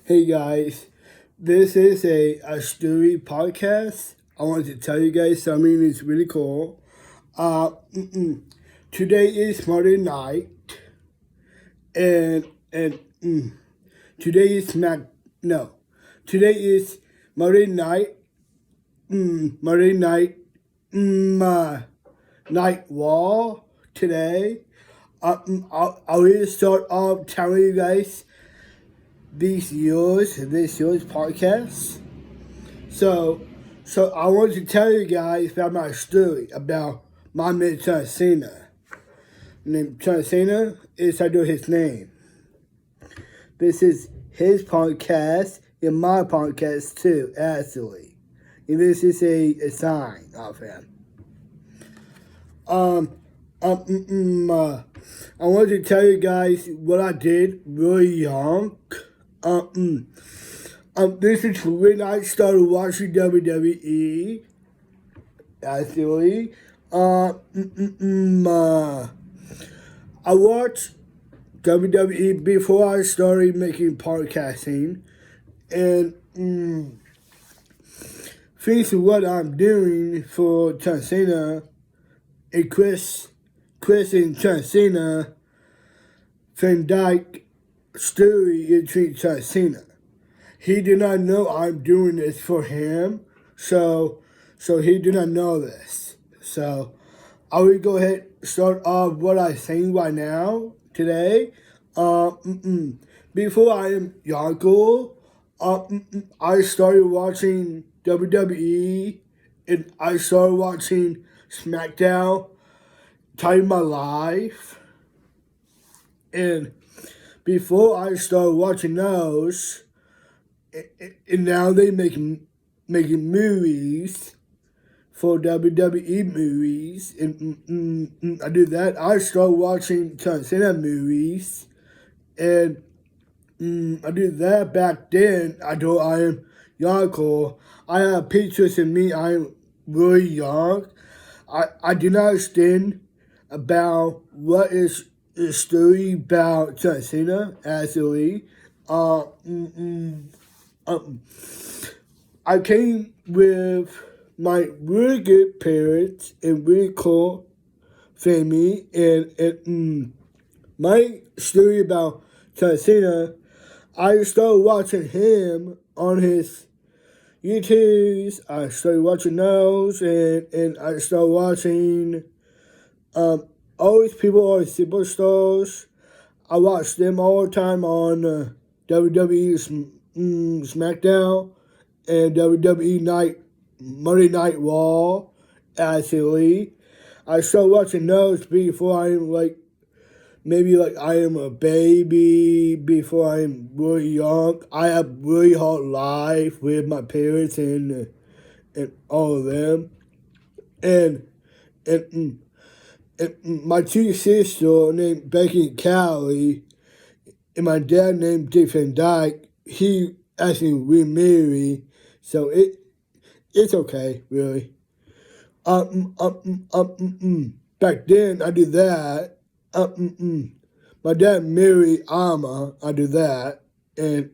Hey guys, this is a story podcast. I wanted to tell you guys something that's really cool. Uh, mm-mm. Today is Monday night, and today is no, today is Monday night. Monday night. Night wall today. I'll really start off telling you guys this year's podcast. So, so I want to tell you guys about my story about my man Cena. Named Cena is I do his name. This is his podcast and my podcast too, actually. And this is a sign of him. Um, I want to tell you guys what I did really young. This is when I started watching WWE. Actually, I watched WWE before I started making podcasting, and things of what I'm doing for John Cena and Chris and John Cena, Van Dyke story between John Cena. He did not know I'm doing this for him, so he did not know this. So I will go ahead and start off what I'm saying right now today. Before I am younger, I started watching WWE and I started watching SmackDown, Time My Life, and before I started watching those. And now they making movies for WWE movies, and I do that. I started watching John Cena movies, and I do that back then. I am young. I have pictures of me. I'm really young. I do not understand about what is the story about John Cena actually. I came with my really good parents and really cool family, and my story about John Cena, I started watching him on his YouTubes. I started watching those, and I started watching all these people, all these superstars. I watched them all the time on WWE SmackDown and WWE Monday Night Raw. Actually, I started watching those before I am maybe I am a baby, before I'm really young. I have really hard life with my parents and all of them, and and, and my two sisters named Becky and Callie, and my dad named Dick Van Dyke. He actually remarried, so it's okay, really. Back then, I did that. My dad married Alma. I did that, and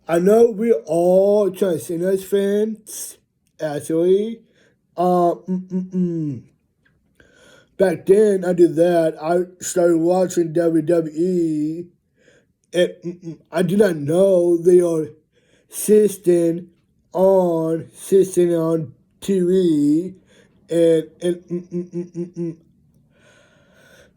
I know we're all John Cena's fans, actually. Back then, I did that. I started watching WWE, and I did not know they are assisting on TV, and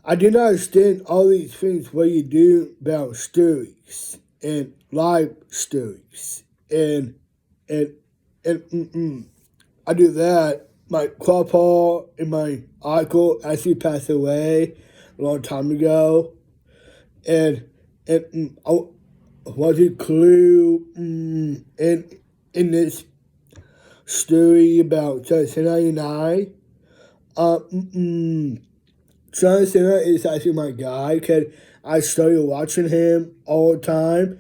I did not understand all these things what you do about stories and live stories, and I do that. My grandpa and my uncle actually passed away a long time ago, and I want to clue in this story about John Cena and I. John Cena is actually my guy because I started watching him all the time.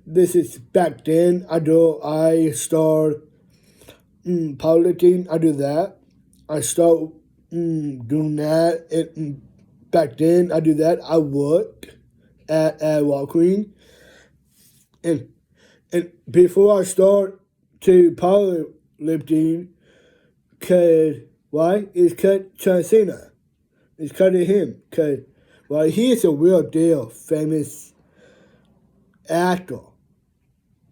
This is back then. I start powerlifting. I do that. I start doing that. And back then, I do that. I work. at Walgreens. And before I start to powerlifting, cause why? It's cause Cena. It's cause of him. Cause well, he is a real deal famous actor.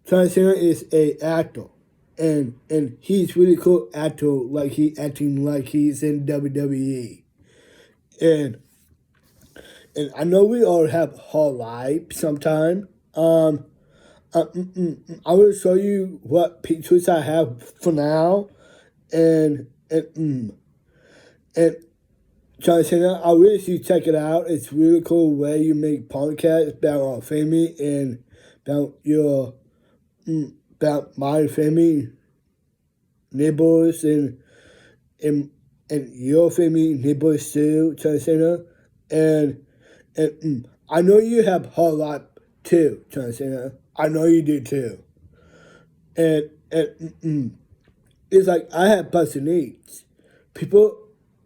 John Cena is a actor. And he's really cool actor, like he acting like he's in WWE. And and I know we all have hard life sometime. I will show you what pictures I have for now, and John Cena, I wish you check it out. It's really cool way you make podcasts about our family and about your about my family, neighbors, and and your family neighbors too, John Cena, and I know you have a lot too, John Cena. I know you do too, and it's like I have special needs. People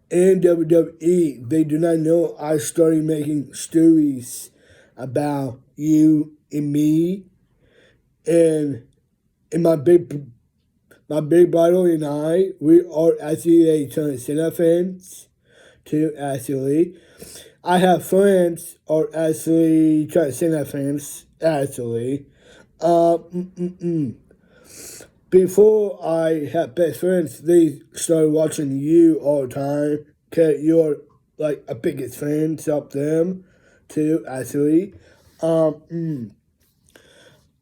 in WWE, they do not know I started making stories about you and me and my big brother and I. We are actually a John Cena fans too. Actually, I have friends are actually John Cena fans. Actually, uh, mm, mm, mm. before I had best friends, they started watching you all the time. Cause you're like a biggest fan of them too, actually. Um, mm.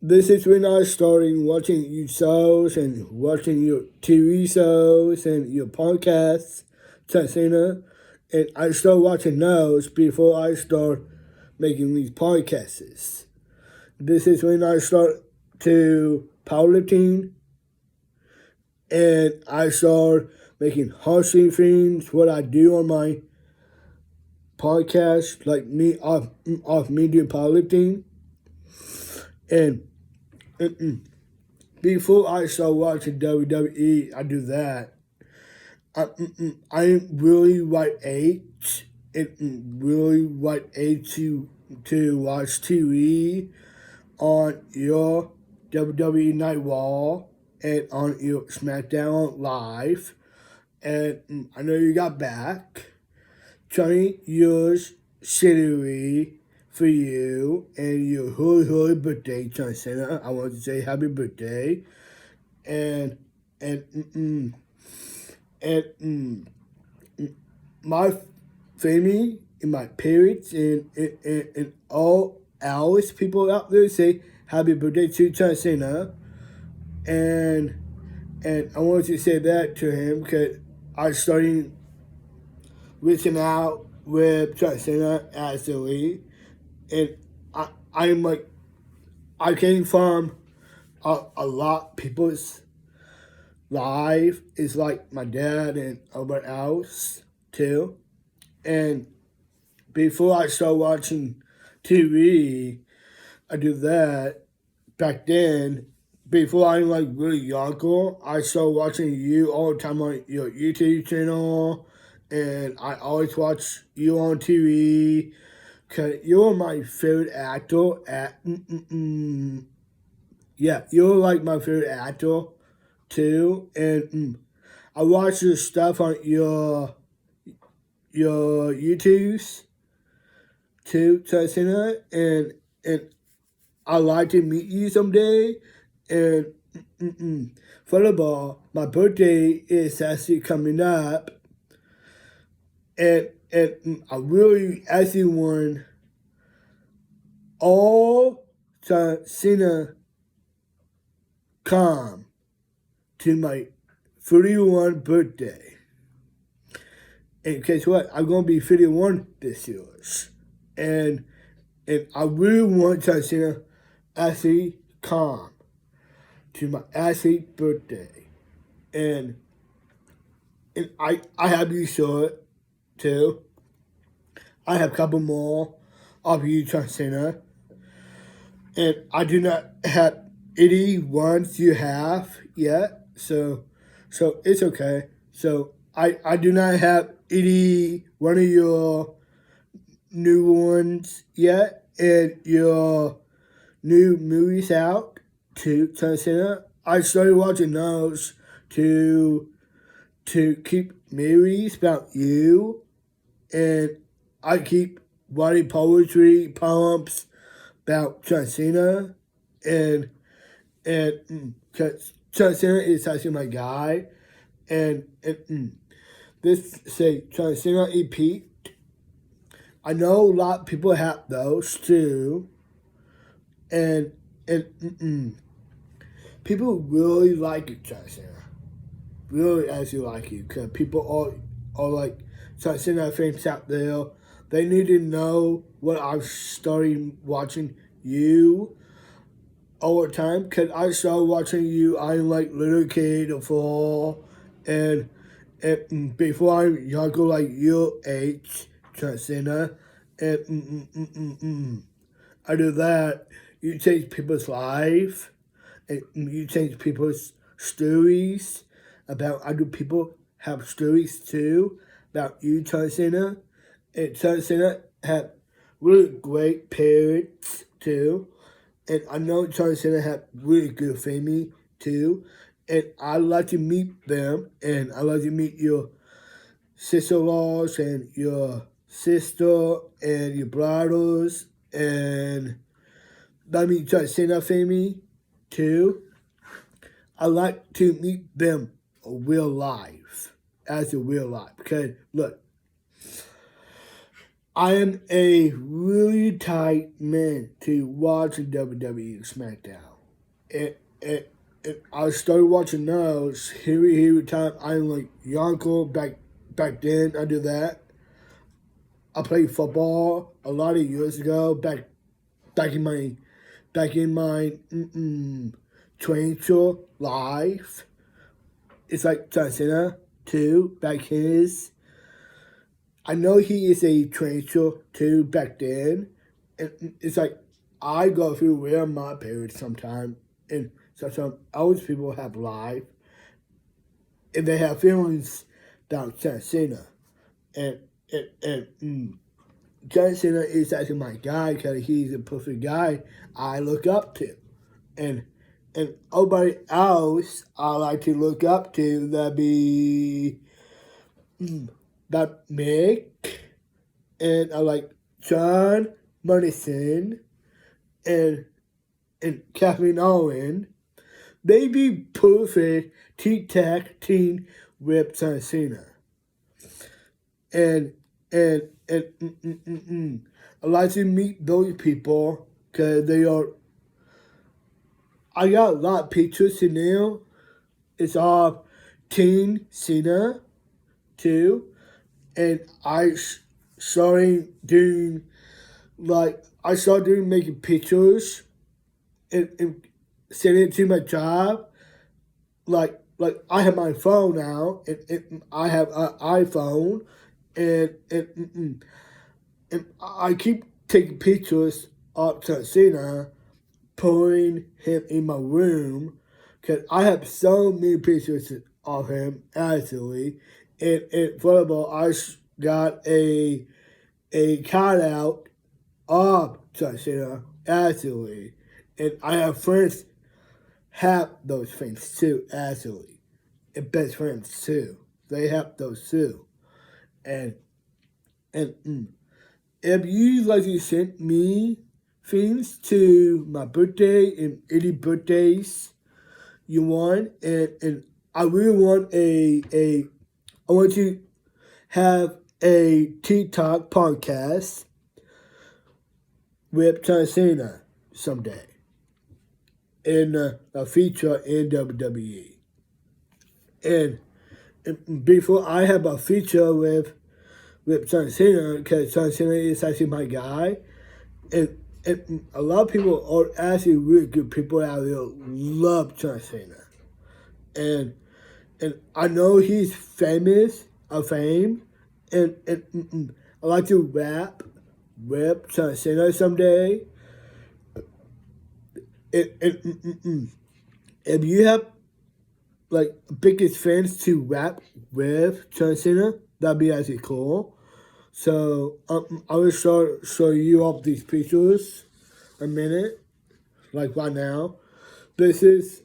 This is when I started watching your shows and watching your TV shows and your podcasts, Cena. And I started watching those before I start making these podcasts. This is when I start to powerlifting and I start making hustle things, what I do on my podcast, like me off me doing powerlifting. And before I start watching WWE, I do that. I'm really right age. And really right age to watch TV on your WWE Night Raw and on your SmackDown Live. And I know you got back. 20 years salary for you and your holy birthday, John Cena. I want to say happy birthday. And and mm, and my family and my parents and all else people out there say happy birthday to John Cena. And and I want to say that to him because I started reaching out with John Cena actually, and I'm like I came from a lot people's life is like my dad and everybody else too, and before I start watching TV, I do that. Back then, before I'm like really younger, I started watching you all the time on your YouTube channel, and I always watch you on TV. Cause you're my favorite actor. Yeah, you're like my favorite actor too, and I watch your stuff on your YouTube's too, Tina, and I'd like to meet you someday. And first of all, my birthday is actually coming up, and I really actually want all Cena come to my 31 birthday. And guess what? I'm gonna be 51 this year, and and I really want Cena actually come to my actually birthday, and I have you short too. I have a couple more of you, Cena, and I do not have any ones you have yet. So it's okay. So I do not have any one of your new ones yet, and your new movies out to Cena. I started watching those to keep movies about you, and I keep writing poetry, poems about Cena, and John Cena is actually my guy, and this say John Cena EP. I know a lot of people have those too, and people really like it, John Cena. Really actually like it because people are like John Cena fans out there. They need to know what I've started watching you all the time because I started watching you. I'm like little kid before, and before I'm younger, like your age, John Cena, and after that, you change people's life, and you change people's stories about other people have stories too about you, John Cena, and John Cena have really great parents too. And I know John Cena had really good family too. And I like to meet them, and I like to meet your sister-in-laws and your sister and your brothers, and I meet John Cena family too. I like to meet them real life, as a real life. Because look, I am a really tight man to watch WWE SmackDown. And I started watching those every time I'm like younger back then. I did that. I played football a lot of years ago back in my teenager life. It's like John Cena too back his. I know he is a teenager too back then, and it's like I go through where my parents sometimes, and sometimes other people have life, and they have feelings about John Cena, and John Cena is actually my guy because he's a perfect guy I look up to, and everybody else I like to look up to that be that Mick, and I like John Morrison and Kathleen Owen. They be perfect tag team with John Cena. And I like to meet those people because they are. I got a lot of pictures in there. It's all Teen Cena too, and started doing making pictures and sending it to my job. Like I have my phone now, and I have an iPhone, and I keep taking pictures of John Cena, putting him in my room, because I have so many pictures of him actually. And furthermore, I got a cutout of John Cena actually, and I have friends have those things too actually, and best friends too. They have those too, and if you like to send me things to my birthday and any birthdays you want, and I really want I want to have a TikTok podcast with John Cena someday in a feature in WWE. And before I have a feature with John Cena, because John Cena is actually my guy, and a lot of people are actually really good people out there love John Cena, and I know he's famous, fame, and I like to rap with John Cena someday. And if you have like biggest fans to rap with John Cena, that'd be actually cool. So I will show you all these pictures a minute, like right now. This is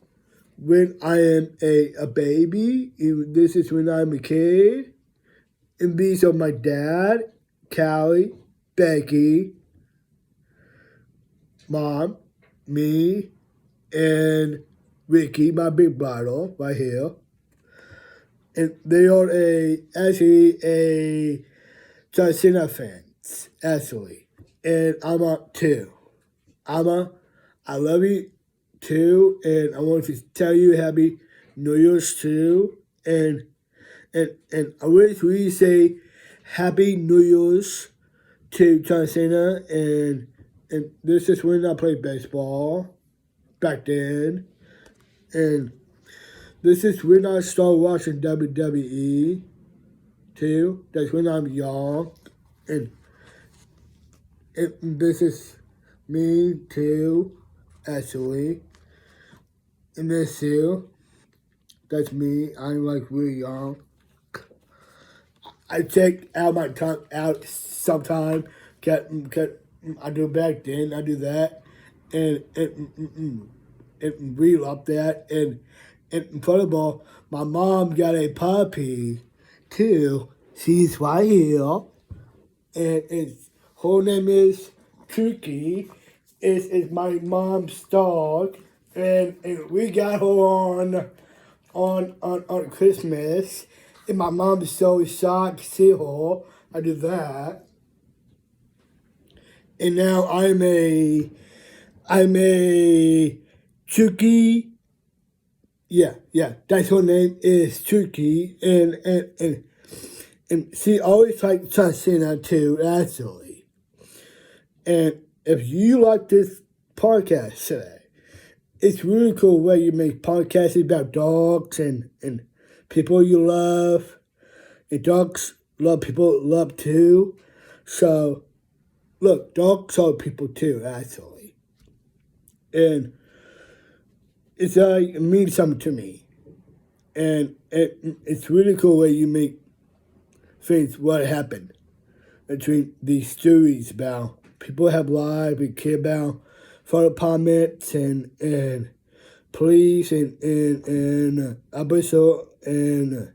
when I am a baby. This is when I'm a kid. And these are my dad, Callie, Becky, Mom, me, and Ricky, my big brother, right here. And they are actually a Cena fans, actually. And I'm up too. I love you too, and I want to tell you Happy New Year's too. And I wish we say Happy New Year's to John Cena, and this is when I played baseball back then, and this is when I started watching WWE too. That's when I'm young, and this is me too, actually. And this too, that's me. I'm like really young. I take out my tongue out sometime. I do back then. I do that, and we love that. And furthermore, my mom got a puppy too. She's right here, and her name is Cookie. Is my mom's dog, and we got her on Christmas. And my mom is so shocked to see her. I do that. And now I'm a Chucky. Yeah, that's her name is Chucky. And she always likes to say that too, actually. And if you like this podcast today, it's really cool way you make podcasts about dogs and people you love. And dogs love people love too. So look, dogs love people too, actually. And it means something to me. And it's really cool way you make things what happened between these stories about people have lives and care about fire departments and police and officer and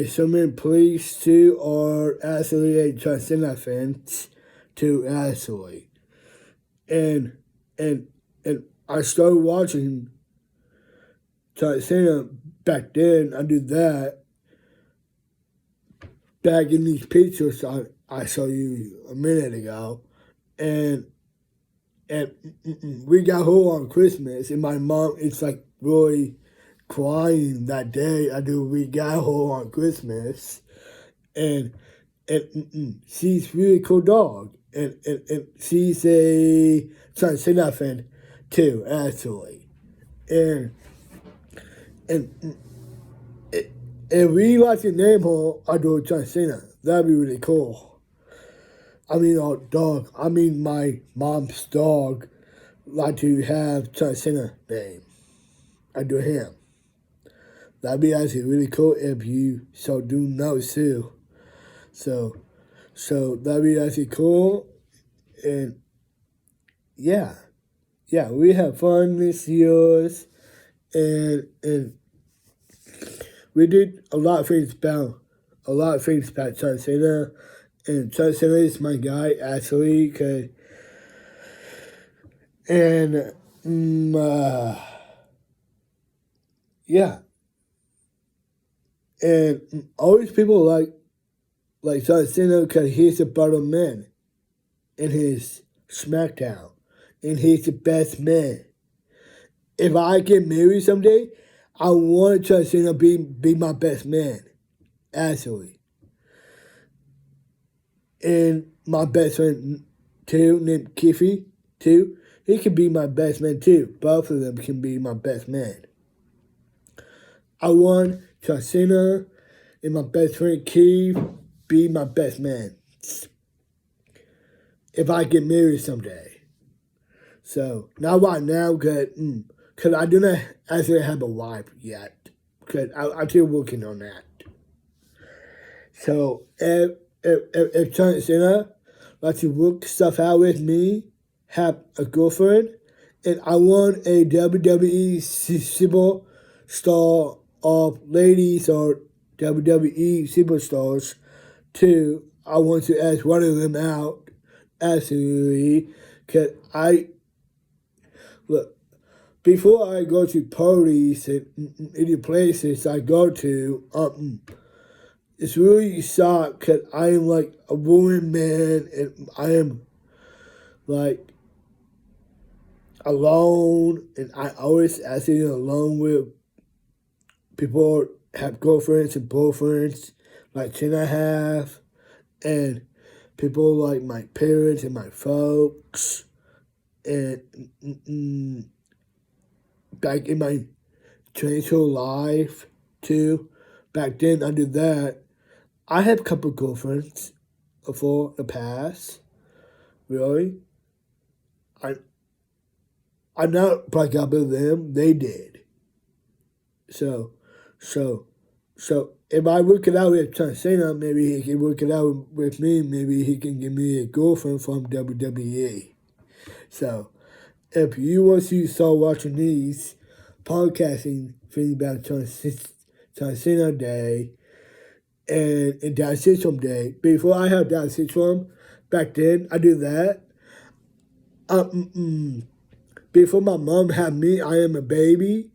so many police too are actually a transgender fans too actually. And and and I started watching transgender back then. I did that back in these pictures I saw you a minute ago, and we got her on Christmas, and my mom is like really crying that day. We got her on Christmas, and she's really cool dog, and she's a Cena fan too, actually, and and and we like to name her under Cena. That'd be really cool. I mean, our dog. I mean, my mom's dog like to have Cena name under him. That'd be actually really cool if you so do know too. So, so that'd be actually cool. And yeah, we have fun this year, and we did a lot of things about John Cena, and John Cena is my guy actually, and yeah, and always people like John Cena because he's a better man in his SmackDown, and he's the best man. If I get married someday, I want John Cena be my best man, actually. And my best friend too, named Kiffy too. He can be my best man too. Both of them can be my best man. I want John Cena and my best friend Keith be my best man. If I get married someday. So not right now, cause I do not actually have a wife yet. Cause I'm still working on that. So if Cena like to work stuff out with me, have a girlfriend, and I want a WWE superstar of ladies or WWE superstars too, I want to ask one of them out, absolutely, because I, look, before I go to parties and any places I go to, it's really shocked because I am like a woman man and I am like alone and I always actually alone with people have girlfriends and boyfriends like Cena have and people like my parents and my folks and back in my traditional life too. Back then I did that. I had a couple girlfriends before the past. Really. I not break up with them, they did. So so if I work it out with Cena, maybe he can work it out with me, maybe he can give me a girlfriend from WWE. So if you want to start watching these podcasting things about John Cena Day and Down Syndrome Day, before I had Down Syndrome, back then I do that. Before my mom had me, I am a baby.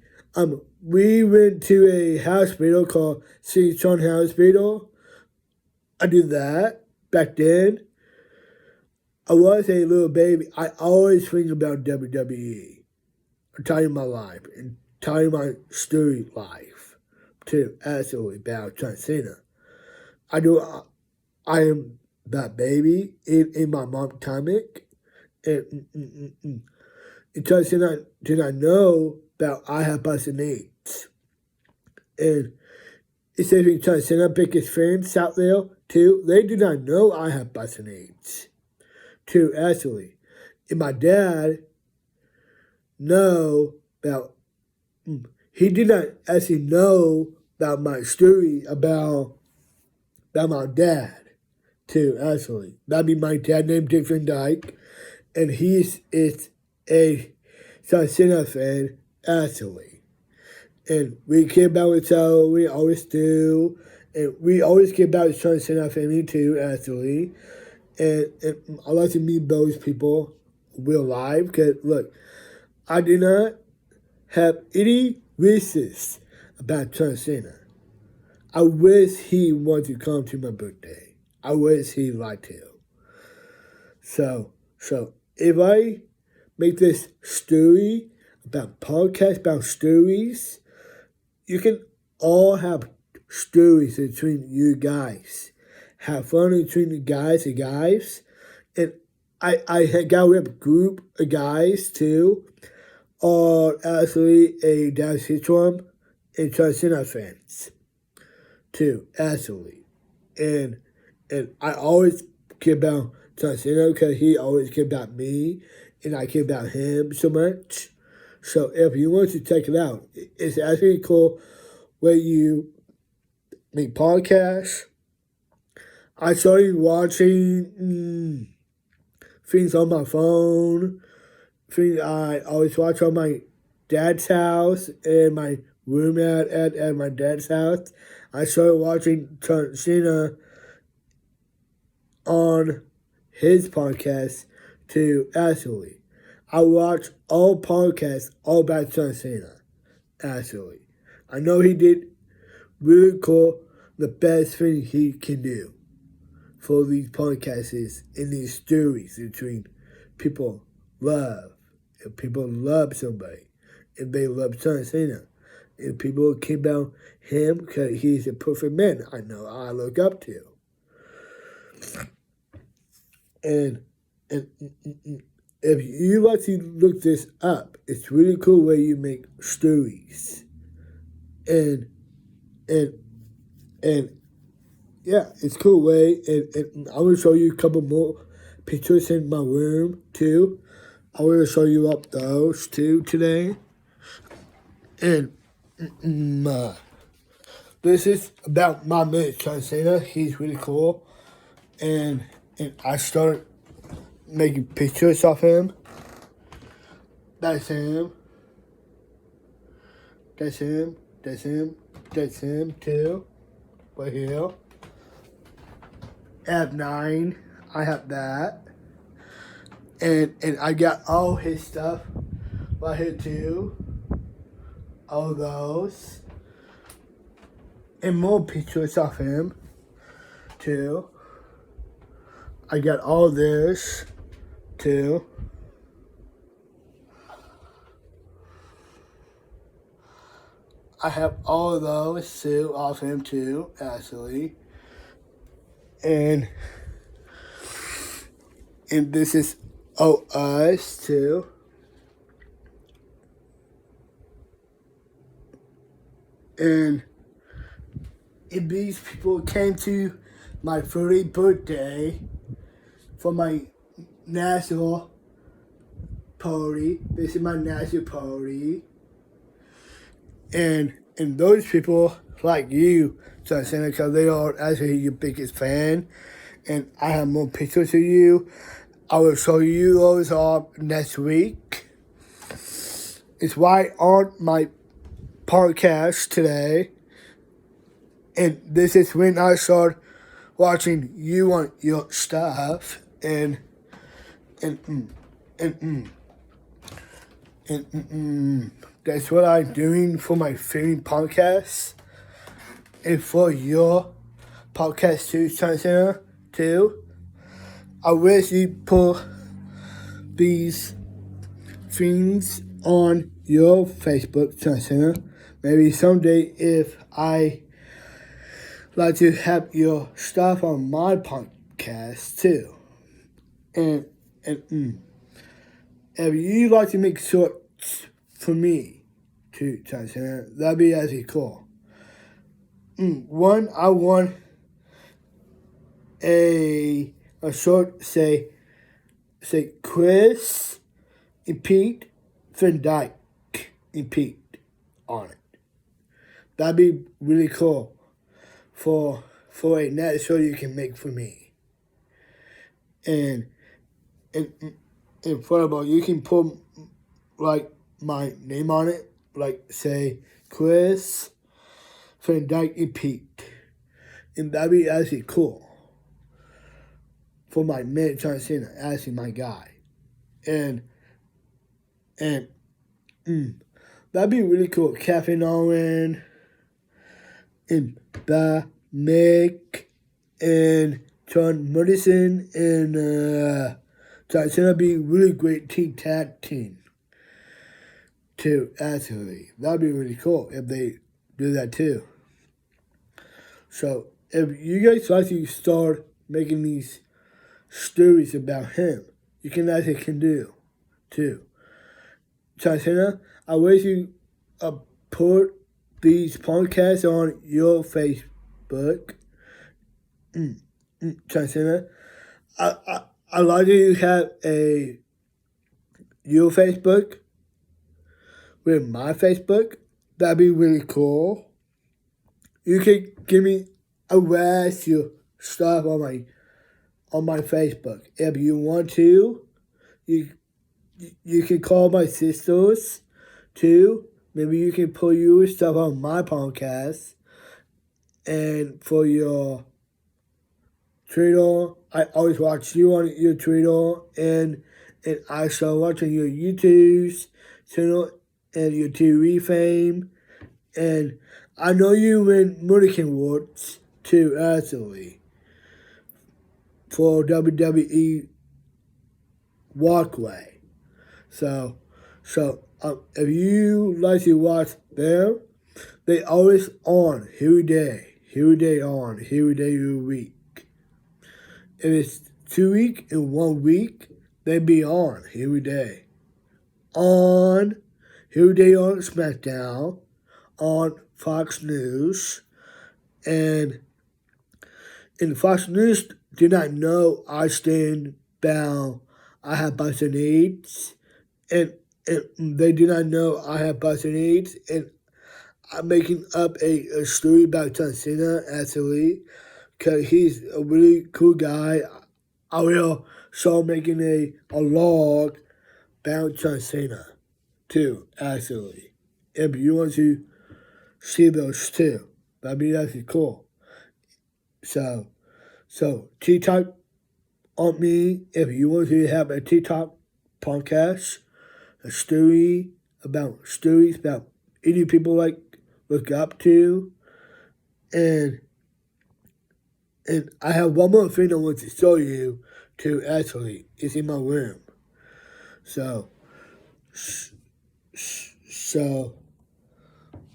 We went to a hospital called St. John Hospital. I did that back then. I was a little baby. I always think about WWE. I'm telling my life and telling my story life too. Absolutely about John Cena. I am that baby in my mom comic. And John Cena did not know that I have busted needs. And it says when John Cena pick his friends out there too, they do not know I have busted needs. Too, actually. And my dad know about, he did not actually know about my story about my dad, too, actually. That'd be my dad named Dick Van Dyke, and is a John Cena fan, actually. And we care about each other, we always do, and we always care about John Cena family, too, actually. And I like to meet those people real life because, look, I do not have any wishes about John Cena. I wish he wanted to come to my birthday. I wish he'd like to. So if I make this story about podcast about stories, you can all have stories between you guys. Have fun between the guys and guys. And I got with a group of guys too, or actually a Down syndrome and John Cena fans too, actually. And I always care about John Cena because he always cared about me and I care about him so much. So if you want to check it out, it's actually cool where you make podcasts. I started watching things on my phone, things I always watch on my dad's house and my room at my dad's house. I started watching John Cena on his podcast too, actually. I watch all podcasts all about John Cena, actually. I know he did really cool, the best thing he can do for these podcasts and these stories between people love. If people love somebody, if they love John Cena, if people care about him because he's a perfect man, I know I look up to. And if you like to look this up, it's really cool where you make stories. And yeah, it's a cool way. And I will show you a couple more pictures in my room too. I will show you up those too today. And this is about my mate, John Cena. He's really cool. and I started making pictures of him. That's him. That's him. That's him. That's him too. Right here. F9. I have that. And I got all his stuff right here too. All those. And more pictures of him too. I got all this too. I have all of those too of him too, actually. And this is us too. And these people came to my 30th birthday for my national party. This is my national party. And those people like you, Cena, because they are actually your biggest fan. And I have more pictures of you. I will show you those off next week. It's right on my podcast today. And this is when I started watching you on your stuff. And that's what I'm doing for my favorite podcast. And for your podcast too, Cena, too. I wish you put these things on your Facebook, Cena. Maybe someday if I like to have your stuff on my podcast too. And if you like to make shorts for me too, Cena, that'd be actually cool. One, I want a short say Chris and Pete Van Dyke and Pete on it. That'd be really cool for a net show you can make for me. And furthermore, you can put like my name on it, like say Chris Van Dyke and Pete. And that'd be actually cool. For my man, John Cena, actually my guy. And that'd be really cool. Kevin Owen and Mick and John Morrison and John Cena be really great tag team too, actually. That'd be really cool if they do that too. So if you guys like to start making these stories about him, you can do too. Cena, I wish you put these podcasts on your Facebook. Cena, I like that you have your Facebook with my Facebook. That'd be really cool. You can give me a rest your stuff on my Facebook. If you want to, you can call my sisters too. Maybe you can put your stuff on my podcast. And for your Twitter, I always watch you on your Twitter, and I start watching your YouTube's channel and your TV fame. And I know you win Mulligan Awards too, actually, for WWE Walkway. So if you like to watch them, they always on every day every week. If it's 2 weeks and 1 week, they be on every day. Every day on SmackDown, on Fox News, and Fox News do not know I stand bound. I have busted needs, and they do not know I have busted needs, and I'm making up a story about John Cena, actually, because he's a really cool guy. I will start making a log about John Cena too, actually. If you want to see those too, that'd be actually cool. So, TikTok on me if you want to have a TikTok podcast, a stories about any people like look up to, and I have one more thing I want to show you too. Actually, it's in my room. So so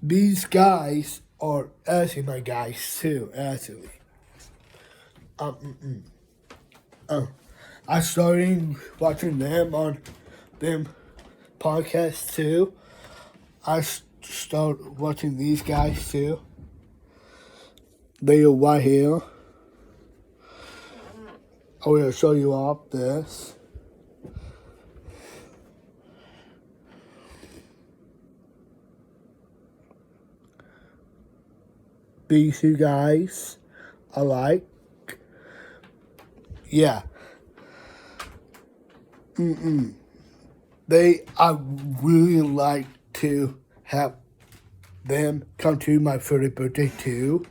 these guys are actually my guys too. Actually, um, I started watching them on them podcasts too. I started watching these guys too. They are right here. I will show you off this. These two guys I like. Yeah. I really like to have them come to my 30th birthday too,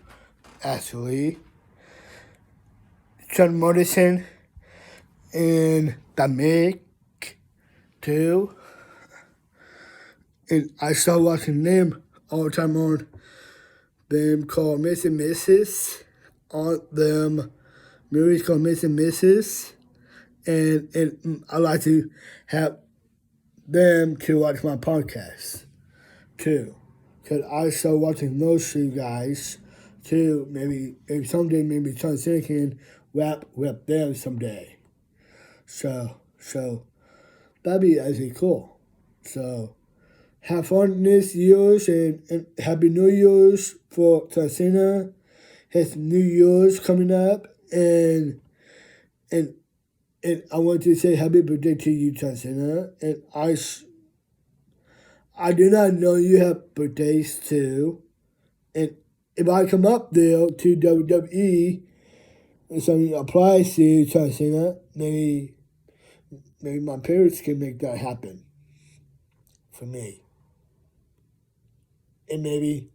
actually. John Morrison and Dominic too. And I start watching them all the time on them called Miss and Mrs. On them movies called Miss and Mrs. And I like to have them to watch my podcast too. Because I start watching those two guys too. Maybe someday, maybe John Cena can rap them someday. So that'd be actually cool. So have fun this year's and Happy New Year's for John Cena. His New Year's coming up and I want to say happy birthday to you, John Cena. And I do not know you have birthdays too. And if I come up there to WWE and something applies to John Cena, maybe my parents can make that happen for me. And maybe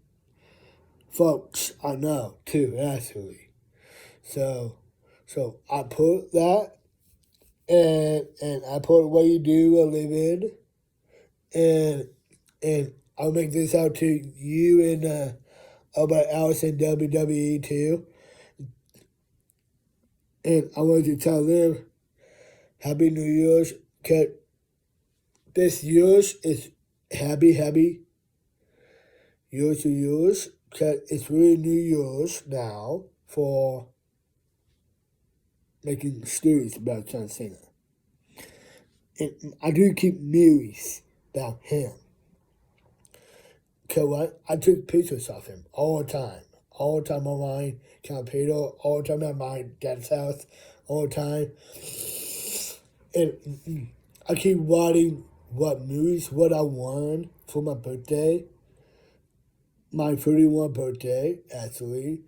folks I know too, actually. So I put that and I put what you do a live in and I'll make this out to you and about Alice and WWE too. And I wanted to tell them Happy New Year's, cause this year's is happy years to years, cause it's really New Year's now for making stories about John Cena. And I do keep movies about him. Cause what? I took pictures of him all the time on my computer, all the time at my dad's house, all the time. And I keep writing what movies, what I want for my birthday, my 31st birthday, actually.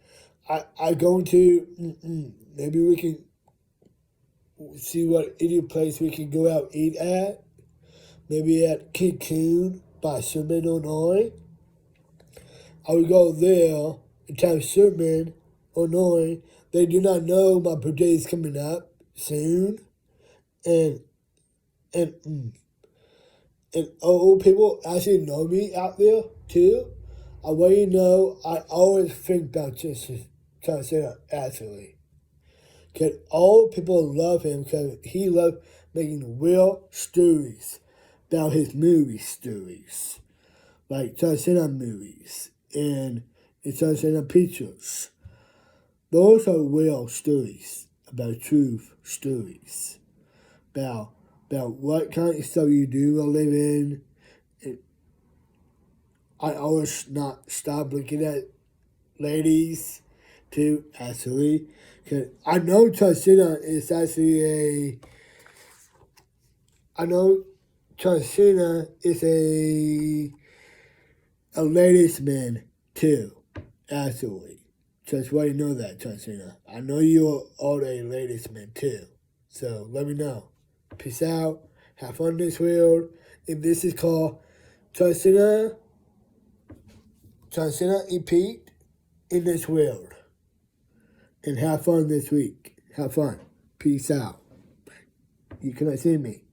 I going to, maybe we can see what any place we can go out eat at. Maybe at Cancun by Sherman, Illinois. I would go there and tell Sherman, Illinois, they do not know my birthday is coming up soon. And old people actually know me out there too. I want you to know I always think about John Cena, actually. Because old people love him because he loves making real stories about his movie stories. Like John Cena movies and John Cena pictures. Those are real stories about truth stories. About what kind of stuff you do or live in. I always not stop looking at ladies too, actually. Cause I know John Cena is actually John Cena is a ladies man too, actually. Just want you to know that, Cena. I know you're all a ladies man too. So let me know. Peace out. Have fun this world. And this is called Cena and Pete in this world. And have fun this week. Have fun. Peace out. You cannot see me.